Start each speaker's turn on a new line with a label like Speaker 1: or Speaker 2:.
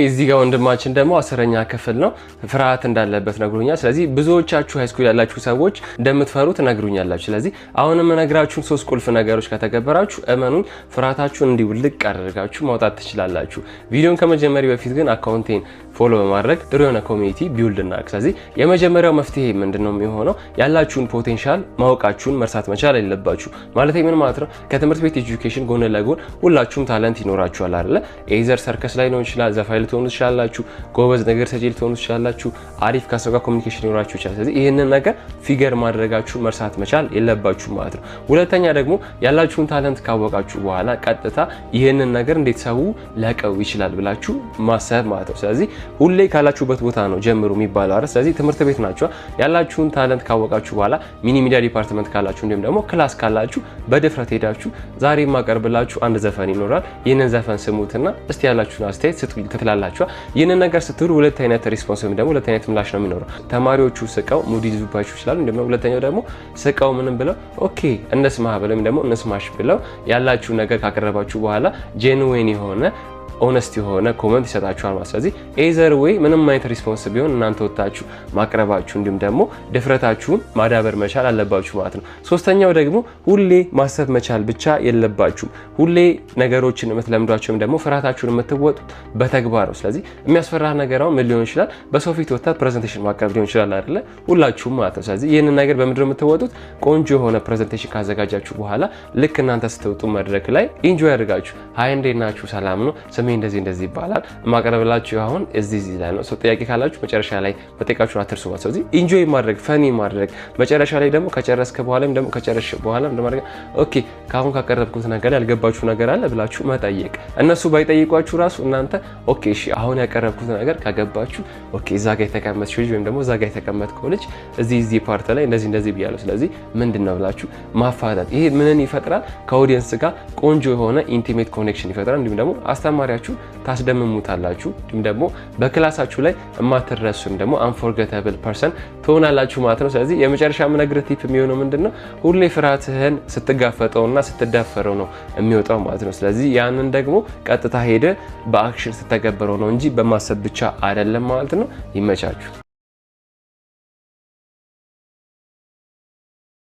Speaker 1: እዚህ ጋር ወንድማችን ደግሞ 10ኛ ክፍል ነው ፍርሃት እንዳለበት ነግሩኛል። ስለዚህ ብዙዎቻችሁ ሃይስኩል ያላችሁ ሰዎች እንደምትፈሩት ነግሩኛላችሁ። ስለዚህ አሁንም እነግራችሁን 3 ቁልፍ ነገሮች ከተገበራችሁ እመኑኝ ፍርሃታችሁን እንዲውልቅ አድርጋችሁ ማውጣት ትችላላችሁ። ቪዲዮን ከመጀመሪ በፊት ግን አካውንቴን ፎሎ በማድረግ ጥሩ የሆነ ኮሚኒቲ ቢውልድ እናድርግ። ስለዚህ የመጀመሪያው መፍትሄ ምንድነው የሚሆነው? ያላችሁን ፖቴንሻል ማወቃችሁን መርሳት መቻል የለባችሁ። ማለት ምን ማለት ነው? ከትምህርት ቤት ኤጁኬሽን ጎን ለጎን ሁላችሁም ታለንት ይኖራችኋል አይደለ? ኤዘር ሰርከስ ላይ ነው ይችላል፣ ዘፋኝ ልትሆኑ ትችላላችሁ፣ ጎበዝ ነገር ሰጪ ልትሆኑ ትችላላችሁ፣ አሪፍ ከሰው ጋር ኮሚኒኬሽን ይኖራችሁ ይችላል። ስለዚህ ይሄንን ነገር ፊገር ማድረጋችሁ መርሳት መቻል የለባችሁ ማለት ነው። ሁለተኛ ደግሞ ያላችሁን ታለንት ካወቃችሁ በኋላ ቀጥታ ይሄንን ነገር እንዴት ሰው ሊያቀው ይችላል ብላችሁ ማሰብ ማለት ነው። ስለዚህ ሁሌ ካላችሁበት ቦታ ነው ጀምሩ የሚባለው አይደል? ስለዚህ ትምህርት ቤት ናችሁ ያላችሁን ታለንት ካወቃችሁ በኋላ ሚኒ ሚዲያ ዲፓርትመንት ካላችሁ እንዲሁም ደግሞ ክላስ ካላችሁ በድፍረት ሄዳችሁ ዛሬ ማቀርብላችሁ አንድ ዘፈን ይኖራል። ይሄንን ዘፈን ስሙትና እስቲ ያላችሁን አስተያየት ስጡኝ ትላላችሁ። ይሄንን ነገር ስትሉ ሁለት አይነት ሪስፖንስ ወይም ደግሞ ሁለት አይነት ምላሽ ነው የሚኖረው። ተማሪዎቹ ስቀው ሙድ ይዙባችሁ ይችላል። እንዲሁም ደግሞ ሁለተኛው ደግሞ ስቀው ምንም ብለው ኦኬ እንስማህ ብለው ወይም ደግሞ እንስማሽ ብለው ያላችሁ ነገር ካቀረባችሁ በኋላ ጄኑዊን የሆነ ኦነስት የሆነ ኮሜንት ይሰጣችኋል ማለት። ስለዚህ ኤዘር ዌይ ምንም አይነት ሪስፖንስ ቢሆን እናንተ ወጣችሁ ማቅረባችሁ እንዲሁም ደግሞ ድፍረታችሁን ማዳበር መቻል አለባችሁ ማለት ነው። ሶስተኛው ደግሞ ሁሌ ማሰብ መቻል ብቻ የለባችሁም። ሁሌ ነገሮችን የምትለምዷቸውም ደግሞ ፍርሃታችሁን የምትወጡት በተግባር ነው። ስለዚህ የሚያስፈራ ነገር ምን ሊሆን ይችላል? በሰው ፊት ወጣት ፕሬዘንቴሽን ማቅረብ ሊሆን ይችላል አይደለ? ሁላችሁም ማለት ነው። ስለዚህ ይህንን ነገር በምድር የምትወጡት ቆንጆ የሆነ ፕሬዘንቴሽን ካዘጋጃችሁ በኋላ ልክ እናንተ ስትወጡ መድረክ ላይ ኢንጆይ አድርጋችሁ ሃይ እንዴት ናችሁ ሰላም ነው እንደዚህ ይባላል ማቀረብላችሁ አሁን እዚህ ላይ ነው። ጥያቄ ካላችሁ መጨረሻ ላይ መጠየቃችሁን አትርሱ ማለት ነው። ስለዚህ ኢንጆይ ማድረግ ፈኒ ማድረግ መጨረሻ ላይ ደግሞ ከጨረስከ በኋላም ደግሞ ከጨረስሽ በኋላ እንደማድረግ ኦኬ ካሁን ካቀረብኩት ነገር ያልገባችሁ ነገር አለ ብላችሁ መጠየቅ። እነሱ ባይጠይቋችሁ ራሱ እናንተ ኦኬ እሺ አሁን ያቀረብኩት ነገር ካገባችሁ ኦኬ እዛ ጋር የተቀመጥሽ ልጅ ወይም ደግሞ እዛ ጋር የተቀመጥከው ልጅ እዚህ ፓርት ላይ እንደዚህ ብያለሁ ስለዚህ ምንድነው ብላችሁ ማፋታት። ይሄ ምንን ይፈጥራል? ከኦዲየንስ ጋር ቆንጆ የሆነ ኢንቲሜት ኮኔክሽን ይፈጥራል። እንዲሁም ደግሞ አስተማሪያችሁ ታስደምሙታላችሁ። እንዲሁም ደግሞ በክላሳችሁ ላይ የማትረሱም ደግሞ አንፎርጌተብል ፐርሰን ትሆናላችሁ ማለት ነው። ስለዚህ የመጨረሻ የምነግርህ ቲፕ የሚሆነው ምንድነው? ሁሌ ፍርሃትህን ስትጋፈጠውና ስትዳፈረው ነው የሚወጣው ማለት ነው። ስለዚህ ያንን ደግሞ ቀጥታ ሄደ በአክሽን ስትተገብረው ነው እንጂ በማሰብ ብቻ አይደለም ማለት ነው። ይመቻችሁ።